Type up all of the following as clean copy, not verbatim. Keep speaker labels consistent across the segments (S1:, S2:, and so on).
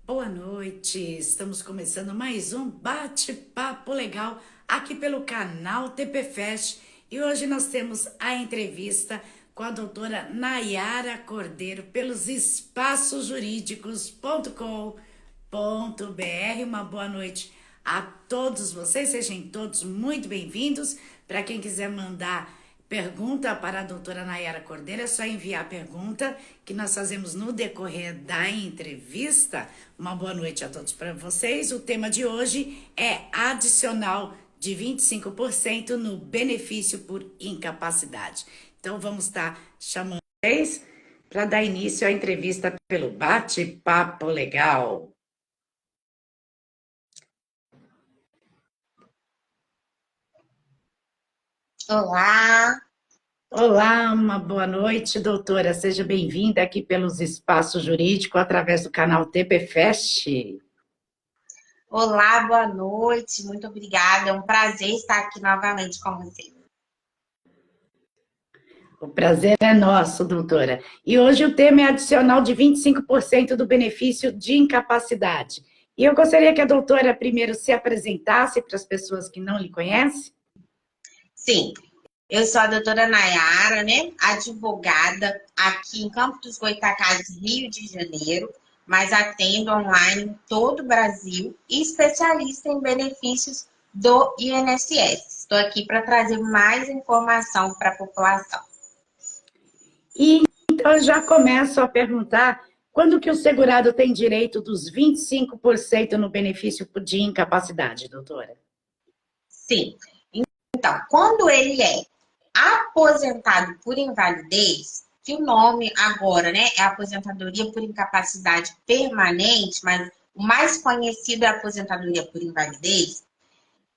S1: Boa noite, estamos começando mais um bate-papo legal aqui pelo canal TP Fest e hoje nós temos a entrevista com a doutora Nayara Cordeiro pelos espaçosjurídicos.com.br. Uma boa noite a todos vocês, sejam todos muito bem-vindos. Para quem quiser mandar pergunta para a doutora Nayara Cordeiro, é só enviar a pergunta que nós fazemos no decorrer da entrevista. Uma boa noite a todos para vocês. O tema de hoje é adicional de 25% no benefício por incapacidade. Então, vamos estar chamando vocês para dar início à entrevista pelo bate-papo legal.
S2: Olá,
S1: Olá, uma boa noite, doutora. Seja bem-vinda aqui pelos Espaços Jurídicos através do canal TP Fest.
S2: olá, boa noite, muito obrigada. É um prazer estar aqui novamente com você.
S1: O prazer é nosso, doutora. E hoje o tema é adicional de 25% do benefício de incapacidade. E eu gostaria que a doutora primeiro se apresentasse para as pessoas que não lhe conhecem.
S2: Sim, eu sou a doutora Nayara, né? Advogada aqui em Campo dos Goytacazes, Rio de Janeiro, mas atendo online em todo o Brasil e especialista em benefícios do INSS. Estou aqui para trazer mais informação para a população.
S1: E então eu já começo a perguntar quando que o segurado tem direito dos 25% no benefício de incapacidade, doutora?
S2: Sim, então, quando ele é aposentado por invalidez, que o nome agora, né, é aposentadoria por incapacidade permanente, mas o mais conhecido é aposentadoria por invalidez,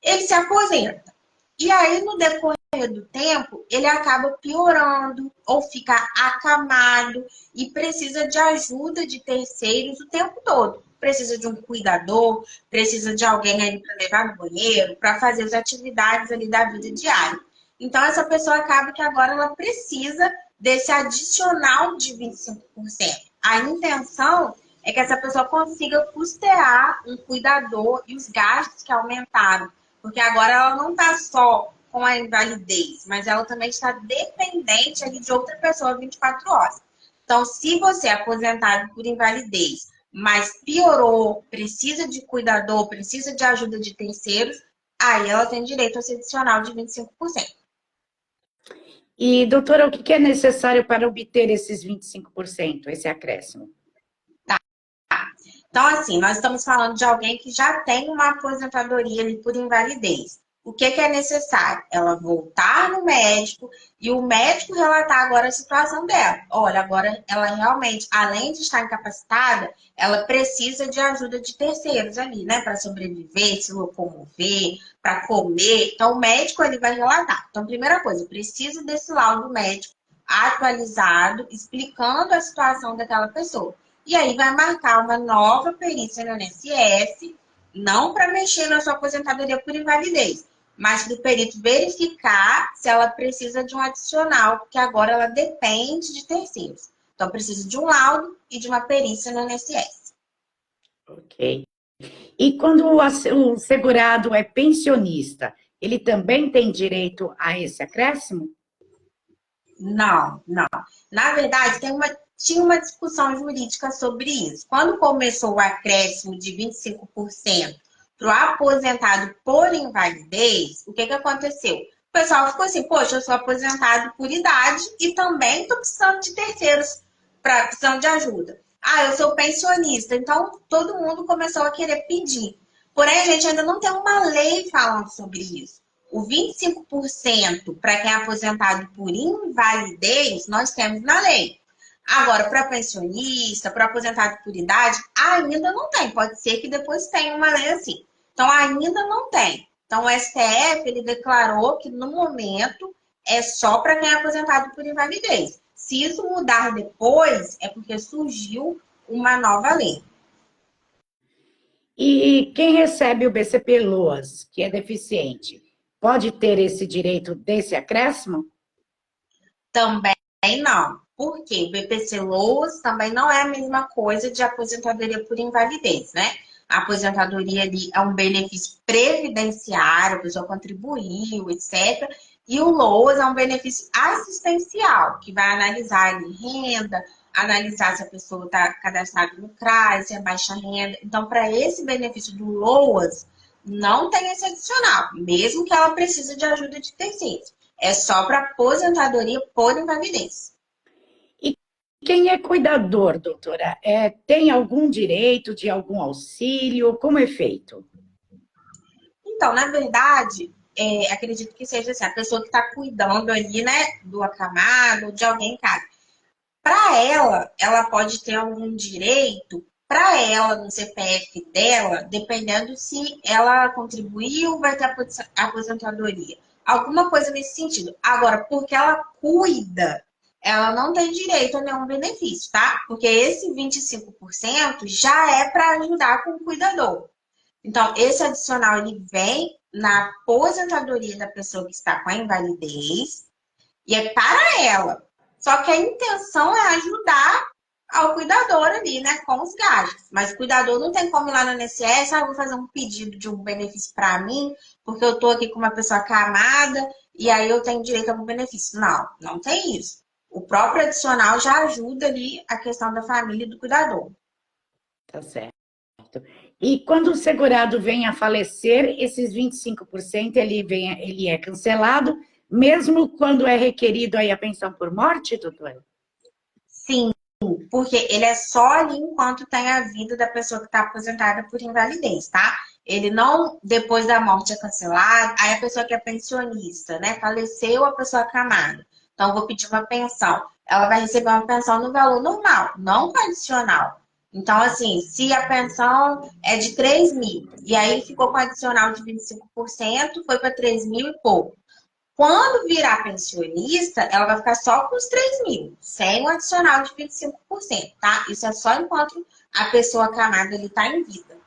S2: ele se aposenta. E aí, no decorrer do tempo, ele acaba piorando ou fica acamado e precisa de ajuda de terceiros o tempo todo. Precisa de um cuidador, precisa de alguém ali para levar no banheiro, para fazer as atividades ali da vida diária. Então, essa pessoa acaba que agora ela precisa desse adicional de 25%. A intenção é que essa pessoa consiga custear um cuidador e os gastos que aumentaram. Porque agora ela não está só com a invalidez, mas ela também está dependente ali de outra pessoa 24 horas. Então, se você é aposentado por invalidez, mas piorou, precisa de cuidador, precisa de ajuda de terceiros, aí ela tem direito a esse adicional de 25%.
S1: E, doutora, o que é necessário para obter esses 25%, esse acréscimo?
S2: Então, assim, nós estamos falando de alguém que já tem uma aposentadoria ali por invalidez. O que é necessário? Ela voltar no médico e o médico relatar agora a situação dela. Olha, agora ela realmente, além de estar incapacitada, ela precisa de ajuda de terceiros ali, né? Para sobreviver, se locomover, para comer. Então, o médico ele vai relatar. Então, primeira coisa, eu preciso desse laudo médico atualizado, explicando a situação daquela pessoa. E aí vai marcar uma nova perícia no INSS, não para mexer na sua aposentadoria por invalidez, mas para o perito verificar se ela precisa de um adicional, porque agora ela depende de terceiros. Então, precisa de um laudo e de uma perícia no INSS.
S1: Ok. E quando o segurado é pensionista, ele também tem direito a esse acréscimo?
S2: Não, não. Na verdade, tinha uma discussão jurídica sobre isso. Quando começou o acréscimo de 25% para o aposentado por invalidez, o que aconteceu? O pessoal ficou assim, poxa, eu sou aposentado por idade e também estou precisando de terceiros para precisando de ajuda. Ah, eu sou pensionista, então todo mundo começou a querer pedir. Porém, a gente ainda não tem uma lei falando sobre isso. O 25% para quem é aposentado por invalidez, nós temos na lei. Agora, para pensionista, para aposentado por idade, ainda não tem. Pode ser que depois tenha uma lei assim. Então, ainda não tem. Então, o STF ele declarou que, no momento, é só para quem é aposentado por invalidez. Se isso mudar depois, é porque surgiu uma nova lei.
S1: E quem recebe o BCP-LOAS, que é deficiente, pode ter esse direito desse acréscimo?
S2: Também não. Porque o BPC-Loas também não é a mesma coisa de aposentadoria por invalidez, né? A aposentadoria ali é um benefício previdenciário, a pessoa contribuiu, etc. E o LOAS é um benefício assistencial, que vai analisar ali renda, analisar se a pessoa está cadastrada no CRAS, se é baixa renda. Então, para esse benefício do LOAS, não tem esse adicional, mesmo que ela precise de ajuda de terceiros. É só para aposentadoria por invalidez.
S1: E quem é cuidador, doutora? Tem algum direito de algum auxílio? Como é feito?
S2: Então, na verdade, acredito que seja assim, a pessoa que está cuidando ali, né, do acamado, de alguém em casa. Para ela pode ter algum direito, para ela, no CPF dela, dependendo se ela contribuiu, vai ter aposentadoria. Alguma coisa nesse sentido. Agora, porque ela cuida, ela não tem direito a nenhum benefício, tá? Porque esse 25% já é para ajudar com o cuidador. Então, esse adicional ele vem na aposentadoria da pessoa que está com a invalidez e é para ela. Só que a intenção é ajudar ao cuidador ali, né, com os gastos. Mas o cuidador não tem como ir lá no INSS, vou fazer um pedido de um benefício para mim, porque eu estou aqui com uma pessoa acamada e aí eu tenho direito a um benefício. Não, não tem isso. O próprio adicional já ajuda ali a questão da família e do cuidador.
S1: Tá certo. E quando o segurado vem a falecer, esses 25% ele é cancelado, mesmo quando é requerido aí a pensão por morte, doutora?
S2: Sim, porque ele é só ali enquanto tem a vida da pessoa que está aposentada por invalidez, tá? Ele não, depois da morte, é cancelado. Aí a pessoa que é pensionista, né? Faleceu a pessoa acamada. Então, eu vou pedir uma pensão. Ela vai receber uma pensão no valor normal, não condicional. Então, assim, se a pensão é de 3 mil, e aí ficou com adicional de 25%, foi para 3 mil e pouco. Quando virar pensionista, ela vai ficar só com os 3 mil, sem o adicional de 25%, tá? Isso é só enquanto a pessoa acamada ele está em vida.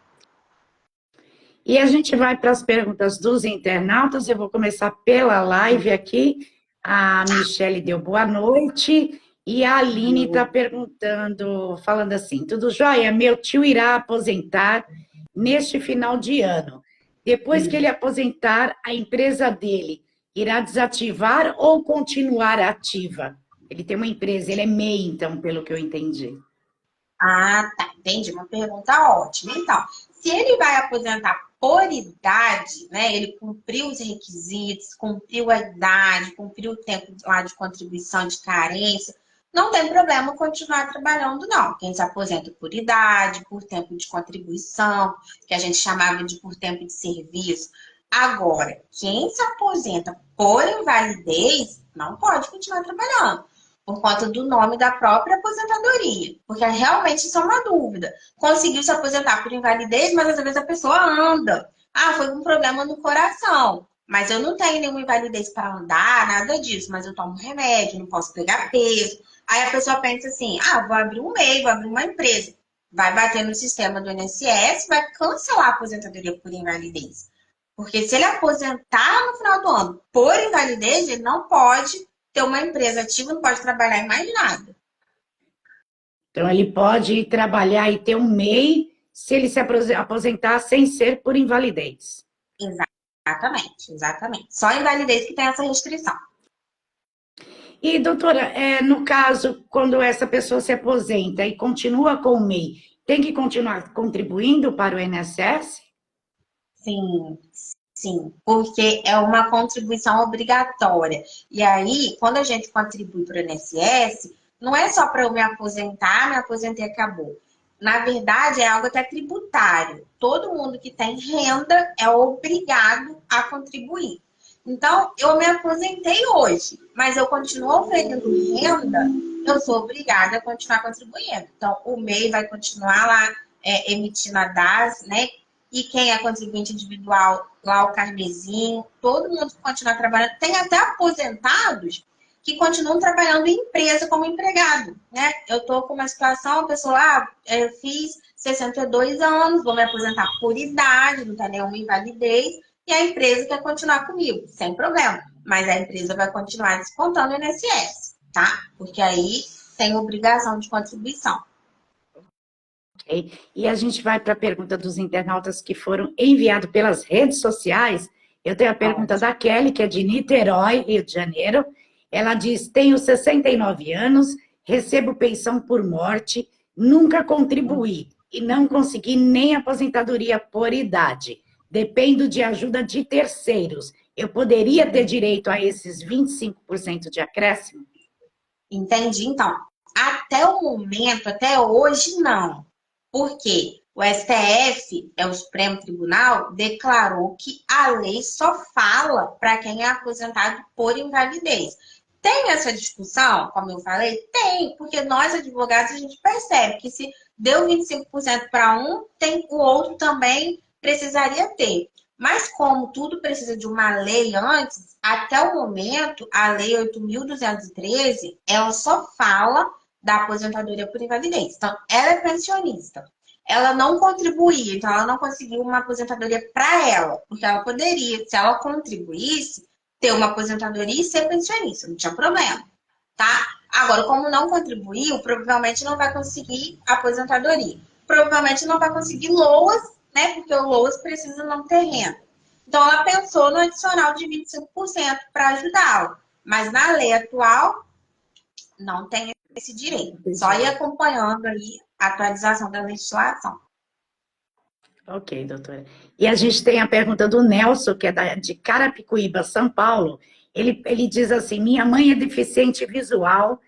S1: E a gente vai para as perguntas dos internautas. Eu vou começar pela live aqui. A Michele deu boa noite. E a Aline está perguntando, falando assim: tudo jóia? Meu tio irá aposentar neste final de ano. Depois que ele aposentar, a empresa dele irá desativar ou continuar ativa? Ele tem uma empresa, ele é MEI, então, pelo que eu entendi.
S2: Ah, tá. Entendi. Uma pergunta ótima. Então, se ele vai aposentar por idade, né? Ele cumpriu os requisitos, cumpriu a idade, cumpriu o tempo lá de contribuição de carência, não tem problema continuar trabalhando, não. Quem se aposenta por idade, por tempo de contribuição, que a gente chamava de por tempo de serviço. Agora, quem se aposenta por invalidez, não pode continuar trabalhando por conta do nome da própria aposentadoria. Porque realmente isso é uma dúvida. Conseguiu se aposentar por invalidez, mas às vezes a pessoa anda. Ah, foi um problema no coração. Mas eu não tenho nenhuma invalidez para andar, nada disso. Mas eu tomo remédio, não posso pegar peso. Aí a pessoa pensa assim, ah, vou abrir um MEI, vou abrir uma empresa. Vai bater no sistema do INSS, vai cancelar a aposentadoria por invalidez. Porque se ele aposentar no final do ano por invalidez, ele não pode ter uma empresa ativa, não pode trabalhar em mais nada.
S1: Então, ele pode ir trabalhar e ter um MEI se ele se aposentar sem ser por invalidez.
S2: Exatamente, exatamente. Só invalidez que tem essa restrição.
S1: E, doutora, no caso, quando essa pessoa se aposenta e continua com o MEI, tem que continuar contribuindo para o INSS?
S2: Sim, sim, porque é uma contribuição obrigatória. E aí, quando a gente contribui para o INSS, não é só para eu me aposentei e acabou. Na verdade, é algo até tributário. Todo mundo que tem renda é obrigado a contribuir. Então, eu me aposentei hoje, mas eu continuo oferecendo renda, eu sou obrigada a continuar contribuindo. Então, o MEI vai continuar lá emitindo a DAS, né? E quem é contribuinte individual, lá o carnezinho, todo mundo que continua trabalhando. Tem até aposentados que continuam trabalhando em empresa como empregado, né? Eu estou com uma situação, a pessoa, eu fiz 62 anos, vou me aposentar por idade, não tem nenhuma invalidez, e a empresa quer continuar comigo, sem problema. Mas a empresa vai continuar descontando o INSS, tá? Porque aí sem obrigação de contribuição.
S1: Ok? E a gente vai para a pergunta dos internautas que foram enviados pelas redes sociais. Eu tenho a pergunta
S2: Ótimo.
S1: da Kelly, que é de Niterói, Rio de Janeiro. Ela diz: tenho 69 anos, recebo pensão por morte, nunca contribuí e não consegui nem aposentadoria por idade. Dependo de ajuda de terceiros. Eu poderia ter direito a esses 25% de acréscimo?
S2: Entendi. Então, até o momento, até hoje, não. Porque o STF, é o Supremo Tribunal, declarou que a lei só fala para quem é aposentado por invalidez. Tem essa discussão, como eu falei? Tem, porque nós, advogados, a gente percebe que se deu 25% para um, tem o outro também precisaria ter. Mas como tudo precisa de uma lei antes, até o momento, a Lei 8.213, ela só fala da aposentadoria por invalidez. Então, ela é pensionista. Ela não contribuía, então ela não conseguiu uma aposentadoria para ela, porque ela poderia, se ela contribuísse, ter uma aposentadoria e ser pensionista, não tinha problema, tá? Agora, como não contribuiu, provavelmente não vai conseguir aposentadoria. Provavelmente não vai conseguir LOAS, né? Porque o LOAS precisa não ter renda. Então, ela pensou no adicional de 25% para ajudá-la. Mas na lei atual, não tem esse direito. Só ir acompanhando aí a atualização da legislação.
S1: Ok, doutora. E a gente tem a pergunta do Nelson, que é de Carapicuíba, São Paulo. Ele diz assim: minha mãe é deficiente visual,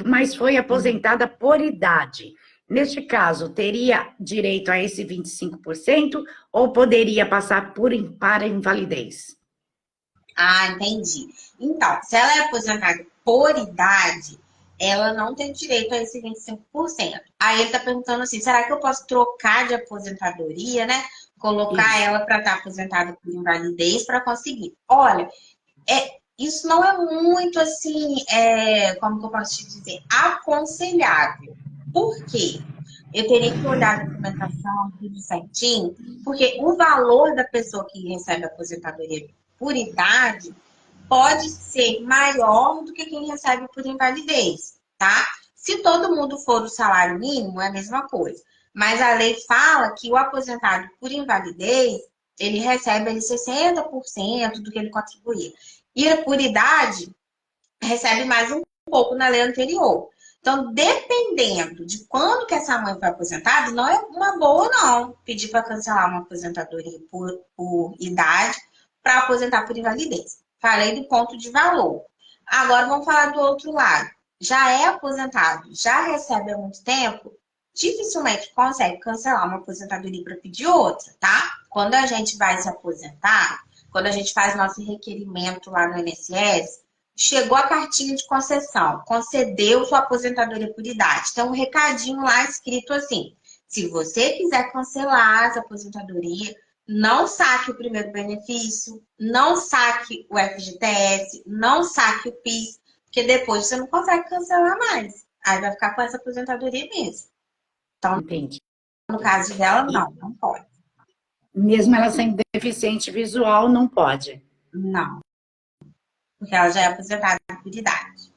S1: mas foi aposentada por idade. Neste caso, teria direito a esse 25% ou poderia passar para invalidez?
S2: Ah, entendi. Então, se ela é aposentada por idade, ela não tem direito a esse 25%. Aí ele está perguntando assim: será que eu posso trocar de aposentadoria, né? Colocar
S1: Isso.
S2: ela para estar aposentada por invalidez para conseguir. Olha, isso não é muito assim, como que eu posso te dizer, aconselhável. Por quê? Eu teria que olhar a documentação tudo certinho, porque o valor da pessoa que recebe a aposentadoria por idade pode ser maior do que quem recebe por invalidez, tá? Se todo mundo for o salário mínimo, é a mesma coisa. Mas a lei fala que o aposentado por invalidez, ele recebe ali 60% do que ele contribuía. E a por idade, recebe mais um pouco na lei anterior. Então, dependendo de quando que essa mãe foi aposentada, não é uma boa, não, pedir para cancelar uma aposentadoria por idade para aposentar por invalidez. Falei do ponto de valor. Agora, vamos falar do outro lado. Já é aposentado, já recebe há muito tempo, dificilmente consegue cancelar uma aposentadoria para pedir outra, tá? Quando a gente vai se aposentar, quando a gente faz nosso requerimento lá no INSS, chegou a cartinha de concessão, concedeu sua aposentadoria por idade. Tem um recadinho lá escrito assim: se você quiser cancelar essa aposentadoria, não saque o primeiro benefício, não saque o FGTS, não saque o PIS, porque depois você não consegue cancelar mais. Aí vai ficar com essa aposentadoria mesmo. Então,
S1: Entendi.
S2: no caso dela,
S1: E
S2: não pode.
S1: mesmo ela sendo deficiente visual, não pode.
S2: Não, porque ela já é aposentada por idade.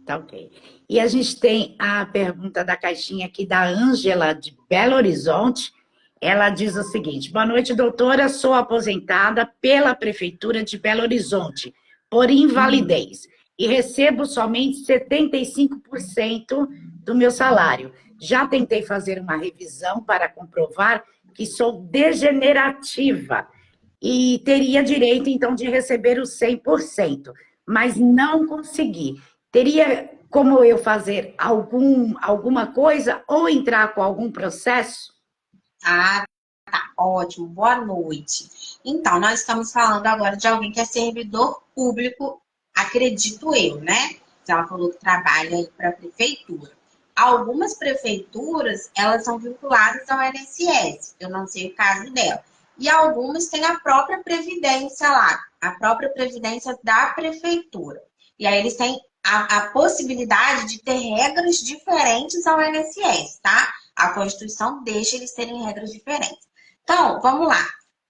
S1: Tá ok. E a gente tem a pergunta da caixinha aqui da Ângela, de Belo Horizonte. Ela diz o seguinte: boa noite, doutora. Sou aposentada pela Prefeitura de Belo Horizonte por invalidez e recebo somente 75% do meu salário. Já tentei fazer uma revisão para comprovar que sou degenerativa e teria direito, então, de receber os 100%, mas não consegui. Teria como eu fazer alguma coisa ou entrar com algum processo?
S2: Ah, tá, ótimo, boa noite. Então, nós estamos falando agora de alguém que é servidor público, acredito eu, né? Se ela falou que trabalha aí para a prefeitura. Algumas prefeituras, elas são vinculadas ao INSS, eu não sei o caso dela. E algumas têm a própria previdência lá, a própria previdência da prefeitura. E aí eles têm a possibilidade de ter regras diferentes ao INSS, tá? A Constituição deixa eles terem regras diferentes. Então, vamos lá.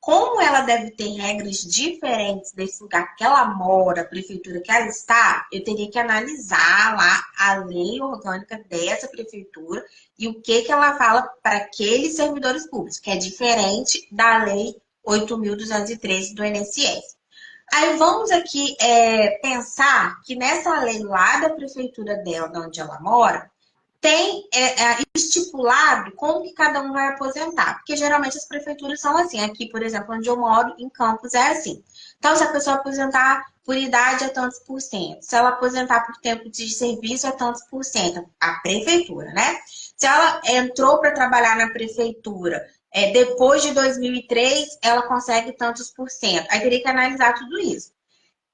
S2: como ela deve ter regras diferentes desse lugar que ela mora, a prefeitura que ela está, eu teria que analisar lá a lei orgânica dessa prefeitura e o que ela fala para aqueles servidores públicos, que é diferente da lei 8.213 do INSS. Aí vamos aqui pensar que nessa lei lá da prefeitura dela, de onde ela mora, tem estipulado como que cada um vai aposentar. Porque geralmente as prefeituras são assim. Aqui, por exemplo, onde eu moro, em Campos, é assim. Então, se a pessoa aposentar por idade, é tantos por cento. Se ela aposentar por tempo de serviço, é tantos por cento. A prefeitura, né? Se ela entrou para trabalhar na prefeitura depois de 2003, ela consegue tantos por cento. Aí teria que analisar tudo isso.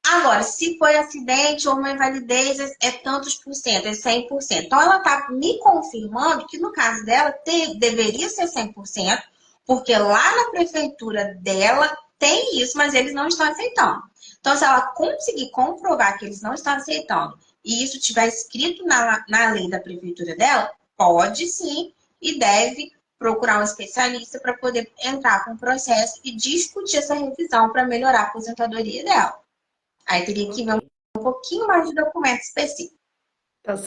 S2: Agora, se foi acidente ou uma invalidez, é tantos por cento, é 100%. Então, ela está me confirmando que no caso dela deveria ser 100%, porque lá na prefeitura dela tem isso, mas eles não estão aceitando. Então, se ela conseguir comprovar que eles não estão aceitando e isso estiver escrito na lei da prefeitura dela, pode sim e deve procurar um especialista para poder entrar com o processo e discutir essa revisão para melhorar a aposentadoria dela. Aí teria que ver
S1: Ok,
S2: um pouquinho mais de documento específico.
S1: tá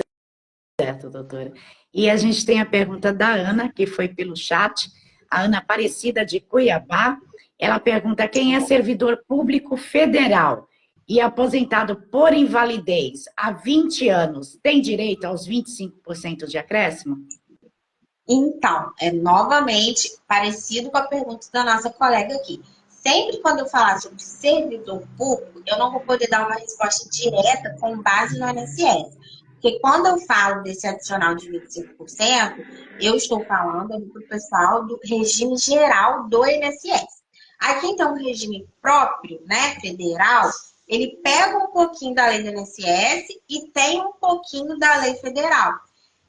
S1: certo, doutora. E a gente tem a pergunta da Ana, que foi pelo chat, a Ana Aparecida de Cuiabá. Ela pergunta: quem é servidor público federal e aposentado por invalidez há 20 anos tem direito aos 25% de acréscimo?
S2: Então, é novamente parecido com a pergunta da nossa colega aqui. Sempre quando eu falar sobre servidor público, eu não vou poder dar uma resposta direta com base no INSS. Porque quando eu falo desse adicional de 25%, eu estou falando para o pessoal do regime geral do INSS. Aqui, então, o regime próprio, né, federal, ele pega um pouquinho da lei do INSS e tem um pouquinho da lei federal.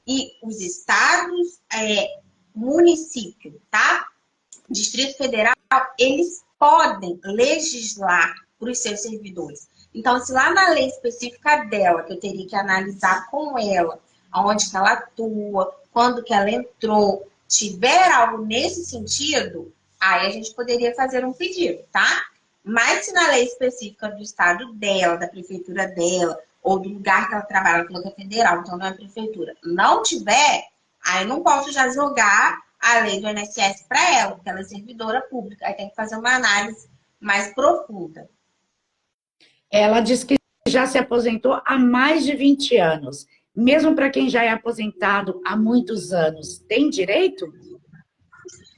S2: E os estados, município, tá? Distrito Federal, eles podem legislar para os seus servidores. Então, se lá na lei específica dela, que eu teria que analisar com ela, aonde que ela atua, quando que ela entrou, tiver algo nesse sentido, aí a gente poderia fazer um pedido, tá? Mas se na lei específica do estado dela, da prefeitura dela, ou do lugar que ela trabalha, ela falou que é federal, então não é prefeitura, não tiver, aí eu não posso já jogar a lei do INSS para ela, porque ela é servidora pública. Aí tem que fazer uma análise mais profunda.
S1: Ela diz que já se aposentou há mais de 20 anos. Mesmo para quem já é aposentado há muitos anos, tem direito?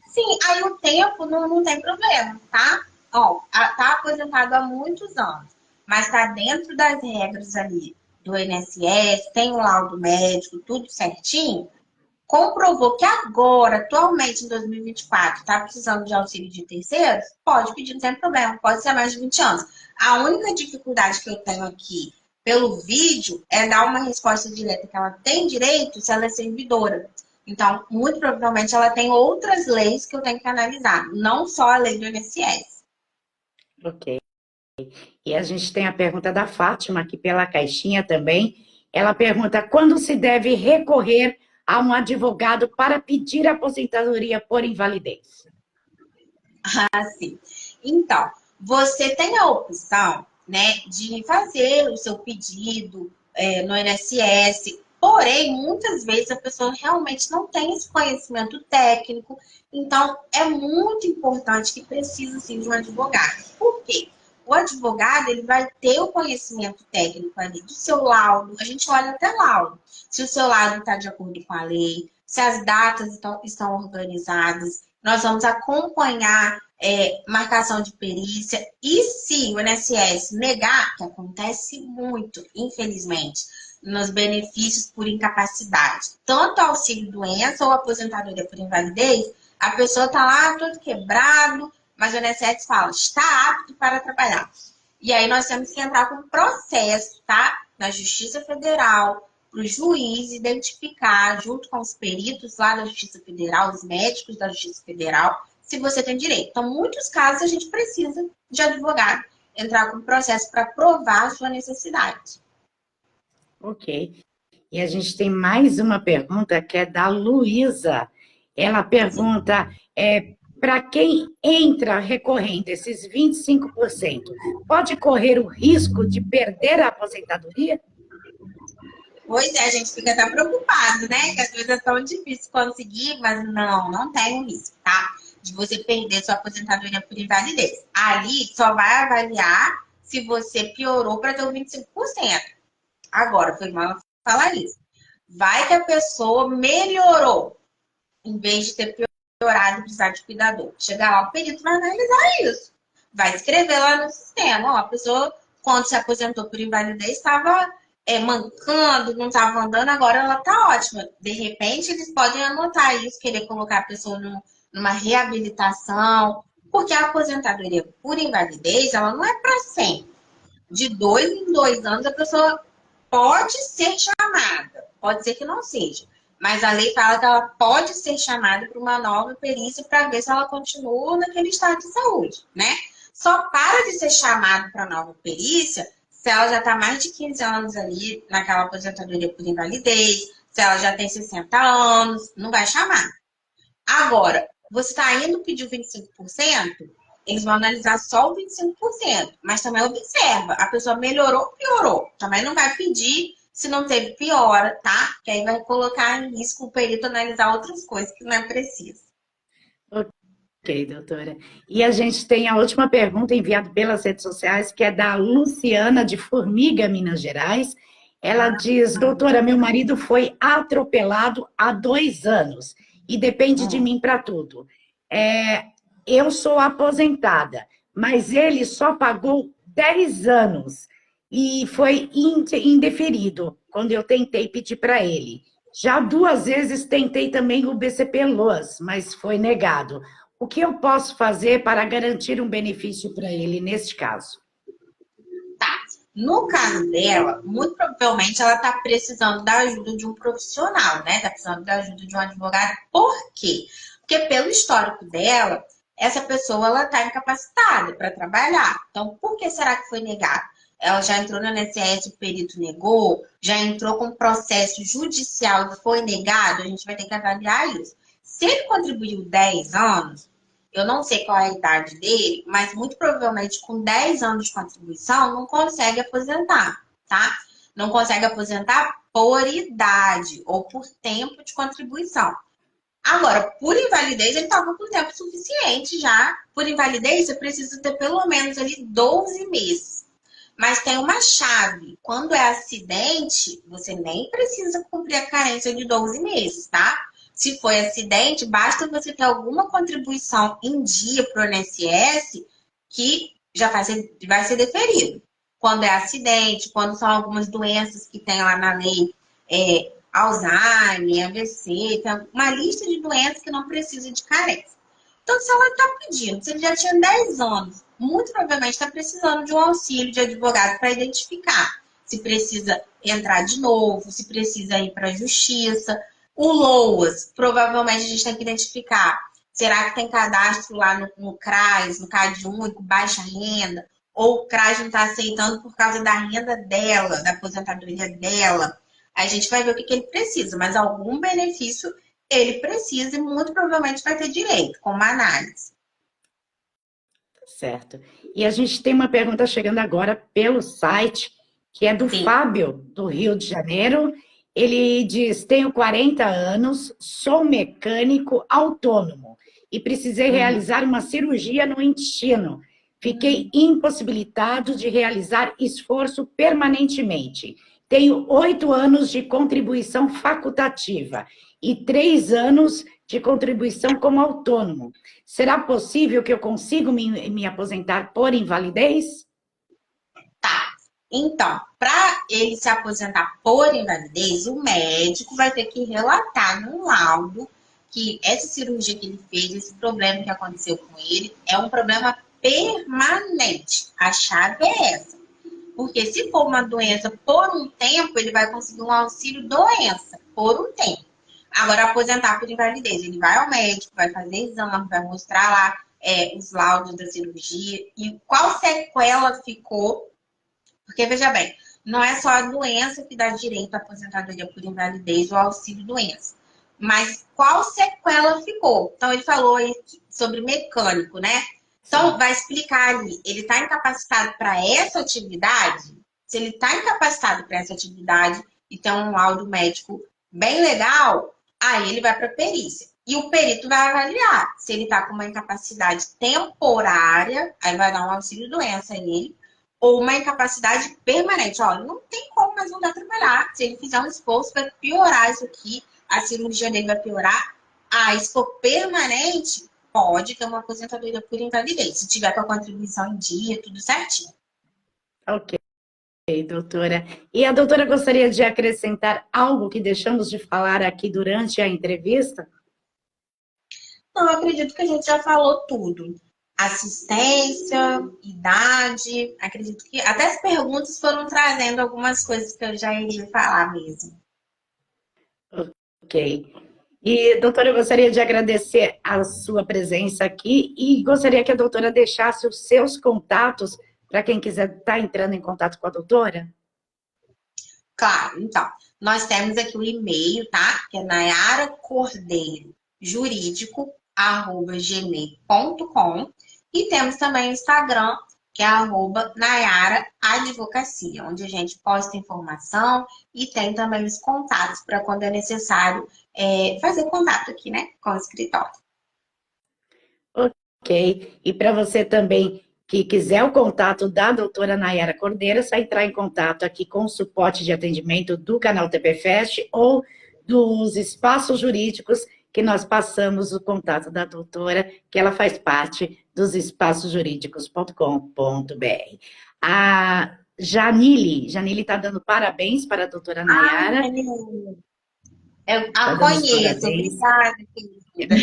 S2: Sim, aí o tempo não tem problema, tá? Ó, tá aposentado há muitos anos, mas tá dentro das regras ali do INSS, tem o laudo médico, tudo certinho. Comprovou que agora, atualmente, em 2024, está precisando de auxílio de terceiros, pode pedir, não tem problema, pode ser mais de 20 anos. A única dificuldade que eu tenho aqui pelo vídeo é dar uma resposta direta que ela tem direito se ela é servidora. Então, muito provavelmente, ela tem outras leis que eu tenho que analisar, não só a lei do INSS.
S1: Ok. E a gente tem a pergunta da Fátima, aqui pela caixinha também. Ela pergunta: quando se deve recorrer a um advogado para pedir aposentadoria por invalidez?
S2: Assim. Então, você tem a opção, né, de fazer o seu pedido no INSS, porém, muitas vezes a pessoa realmente não tem esse conhecimento técnico, então é muito importante que precisa sim de um advogado. Por quê? O advogado ele vai ter o conhecimento técnico ali do seu laudo, a gente olha até laudo, se o seu laudo está de acordo com a lei, se as datas estão organizadas, nós vamos acompanhar marcação de perícia. E se o INSS negar, que acontece muito, infelizmente, nos benefícios por incapacidade, tanto auxílio-doença ou aposentadoria por invalidez, a pessoa está lá todo quebrado, mas o INSS fala, está apto para trabalhar. E aí nós temos que entrar com um processo, tá? Na Justiça Federal, para o juiz identificar, junto com os peritos lá da Justiça Federal, os médicos da Justiça Federal, se você tem direito. Então, muitos casos a gente precisa de advogado entrar com o processo para provar a sua necessidade.
S1: Ok. E a gente tem mais uma pergunta que é da Luísa. Ela pergunta: para quem entra recorrendo esses 25%, pode correr o risco de perder a aposentadoria?
S2: Pois é, a gente fica até preocupado, né? Que às vezes é tão difícil conseguir, mas não tem um risco, tá? De você perder sua aposentadoria por invalidez. Ali só vai avaliar se você piorou para ter o 25%. Agora, foi mal falar isso. Vai que a pessoa melhorou, em vez de ter piorado e precisar de cuidador. Chegar lá, o perito vai analisar isso. Vai escrever lá no sistema. Ó, a pessoa, quando se aposentou por invalidez, estava mancando, não estava andando, agora ela está ótima. De repente, eles podem anotar isso, querer colocar a pessoa numa reabilitação, porque a aposentadoria por invalidez, ela não é para sempre. De 2 em 2 anos, a pessoa pode ser chamada, pode ser que não seja, mas a lei fala que ela pode ser chamada para uma nova perícia para ver se ela continua naquele estado de saúde, né? Só para de ser chamado para nova perícia se ela já está mais de 15 anos ali naquela aposentadoria por invalidez, se ela já tem 60 anos, não vai chamar. Agora, você está indo pedir o 25%, eles vão analisar só o 25%. Mas também observa, a pessoa melhorou ou piorou. Também não vai pedir se não teve piora, tá? Que aí vai colocar em risco o perito analisar outras coisas que não é preciso.
S1: Ok, doutora. E a gente tem a última pergunta enviada pelas redes sociais, que é da Luciana, de Formiga, Minas Gerais. Ela diz: doutora, meu marido foi atropelado há 2 anos e depende de mim para tudo. Eu sou aposentada, mas ele só pagou 10 anos e foi indeferido quando eu tentei pedir para ele. Já 2 vezes tentei também o BCP-LOAS, mas foi negado. O que eu posso fazer para garantir um benefício para ele neste caso?
S2: Tá. No caso dela, muito provavelmente ela está precisando da ajuda de um profissional, né? Está precisando da ajuda de um advogado. Por quê? Porque pelo histórico dela, essa pessoa ela está incapacitada para trabalhar. Então, por que será que foi negado? Ela já entrou no INSS, o perito negou, já entrou com processo judicial e foi negado, a gente vai ter que avaliar isso. Se ele contribuiu 10 anos, eu não sei qual é a idade dele, mas muito provavelmente com 10 anos de contribuição não consegue aposentar, tá? Não consegue aposentar por idade ou por tempo de contribuição. Agora, por invalidez, ele estava com tempo suficiente já. Por invalidez, você precisa ter pelo menos ali 12 meses. Mas tem uma chave. Quando é acidente, você nem precisa cumprir a carência de 12 meses, tá? Se foi acidente, basta você ter alguma contribuição em dia para o INSS que já vai ser deferido. Quando é acidente, quando são algumas doenças que tem lá na lei, Alzheimer, AVC, tem uma lista de doenças que não precisa de carência. Então, se ela está pedindo, se ele já tinha 10 anos, muito provavelmente está precisando de um auxílio de advogado para identificar se precisa entrar de novo, se precisa ir para a justiça. O LOAS, provavelmente a gente tem que identificar. Será que tem cadastro lá no CRAS, no CAD único, baixa renda? Ou o CRAS não está aceitando por causa da renda dela, da aposentadoria dela? A gente vai ver o que ele precisa, mas algum benefício ele precisa e muito provavelmente vai ter direito, com uma análise.
S1: Certo. E a gente tem uma pergunta chegando agora pelo site, que é do
S2: Sim.
S1: Fábio, do Rio de Janeiro. Ele diz: tenho 40 anos, sou mecânico autônomo e precisei realizar uma cirurgia no intestino. Fiquei impossibilitado de realizar esforço permanentemente. Tenho 8 anos de contribuição facultativa e 3 anos de contribuição como autônomo. Será possível que eu consiga me aposentar por invalidez?
S2: Tá. Então, para ele se aposentar por invalidez, o médico vai ter que relatar no laudo que essa cirurgia que ele fez, esse problema que aconteceu com ele, é um problema permanente. A chave é essa. Porque se for uma doença por um tempo, ele vai conseguir um auxílio doença por um tempo. Agora, aposentar por invalidez, ele vai ao médico, vai fazer exame, vai mostrar lá os laudos da cirurgia e qual sequela ficou. Porque, veja bem, não é só a doença que dá direito à aposentadoria por invalidez ou auxílio doença. mas qual sequela ficou? Então, ele falou aí sobre mecânico, né? Então, vai explicar ali, ele está incapacitado para essa atividade? Se ele está incapacitado para essa atividade e tem um laudo médico bem legal, aí ele vai para a perícia. E o perito vai avaliar se ele está com uma incapacidade temporária, aí vai dar um auxílio-doença a ele, ou uma incapacidade permanente. Olha, não tem como mais não dar trabalhar. Se ele fizer um esforço, vai piorar isso aqui, a cirurgia dele vai piorar. Ah, se for permanente, pode ter uma aposentadoria por invalidez, se tiver com a contribuição em dia, tudo certinho.
S1: Ok, doutora. E a doutora gostaria de acrescentar algo que deixamos de falar aqui durante a entrevista?
S2: Não, eu acredito que a gente já falou tudo. Assistência, idade, acredito que até as perguntas foram trazendo algumas coisas que eu já iria falar mesmo.
S1: Ok. E, doutora, eu gostaria de agradecer a sua presença aqui e gostaria que a doutora deixasse os seus contatos para quem quiser estar entrando em contato com a doutora.
S2: Claro, então, nós temos aqui o e-mail, tá? Que é nayaracordeiro.jurídico@gmail.com e temos também o Instagram, que é @nayaraadvocacia, onde a gente posta informação e tem também os contatos para quando é necessário fazer contato aqui, né, com o escritório.
S1: Ok. E para você também que quiser o contato da doutora Nayara Cordeiro, é só entrar em contato aqui com o suporte de atendimento do canal TP Fest ou dos espaços jurídicos, que nós passamos o contato da doutora, que ela faz parte dos espaçosjurídicos.com.br. A Janile está dando parabéns para a doutora
S2: Ai,
S1: Nayara.
S2: eu
S1: Está
S2: a
S1: dando os
S2: conheço,
S1: parabéns.
S2: obrigada, querida.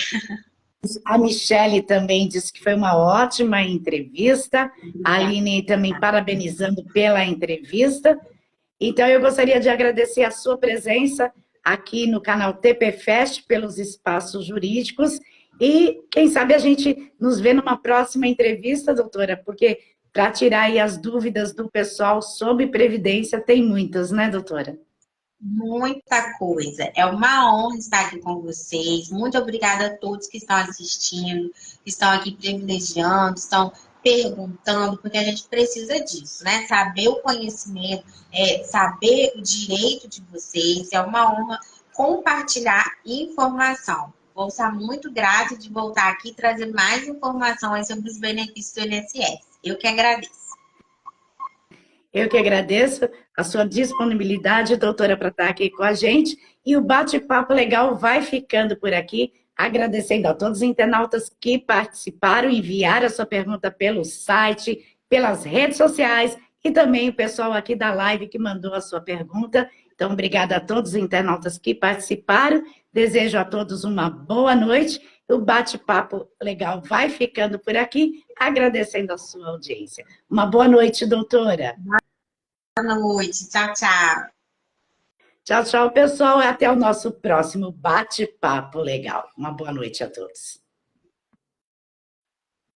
S1: A Michele também disse que foi uma ótima entrevista. A Aline também parabenizando pela entrevista. Então, eu gostaria de agradecer a sua presença aqui no canal TP Fest, pelos espaços jurídicos. E, quem sabe, a gente nos vê numa próxima entrevista, doutora, porque para tirar aí as dúvidas do pessoal sobre previdência, tem muitas, né, doutora?
S2: Muita coisa. É uma honra estar aqui com vocês. Muito obrigada a todos que estão assistindo, que estão aqui privilegiando, estão perguntando, porque a gente precisa disso, né? Saber o conhecimento, saber o direito de vocês. É uma honra compartilhar informação. Vou estar muito grata de voltar aqui e trazer mais informações sobre os benefícios do INSS. Eu que agradeço.
S1: Eu que agradeço a sua disponibilidade, doutora, para estar aqui com a gente. E o bate-papo legal vai ficando por aqui, agradecendo a todos os internautas que participaram, enviaram a sua pergunta pelo site, pelas redes sociais e também o pessoal aqui da live que mandou a sua pergunta. Então, obrigada a todos os internautas que participaram. Desejo a todos uma boa noite. O bate-papo legal vai ficando por aqui, agradecendo a sua audiência. Uma boa noite, doutora.
S2: Boa noite. Tchau, tchau.
S1: Tchau, tchau, pessoal. Até o nosso próximo bate-papo legal. Uma boa noite a todos.